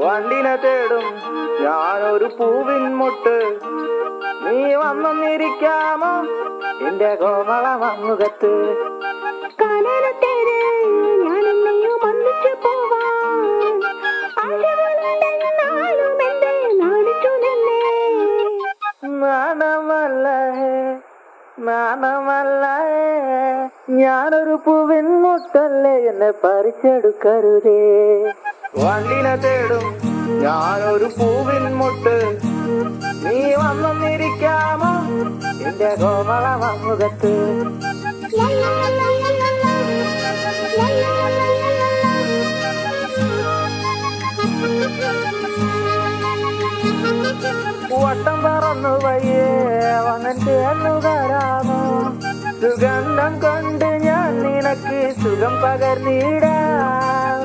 വണ്ടിനെ തേടും ഞാനൊരു പൂവിൻ മുട്ട്, നീ വന്നിരിക്കാമോ എന്റെ കോമള മുഖത്ത്. നാണമല്ല ഞാനൊരു പൂവിൻ മുട്ടല്ലേ, എന്നെ പറിച്ചെടുക്കരുതേ. വണ്ടിനെ തേടും ഞാനൊരു പൂവിൻ മുട്ട്, നീ വന്നിരിക്കാമോ എന്റെ കോമള മുഖത്ത്. വട്ടം പറന്നു വയ്യേ വന്നിട്ട് എന്നുകാരാമോ, സുഗന്ധം കൊണ്ട് ഞാൻ നിനക്ക് സുഖം പകർന്നിടാം.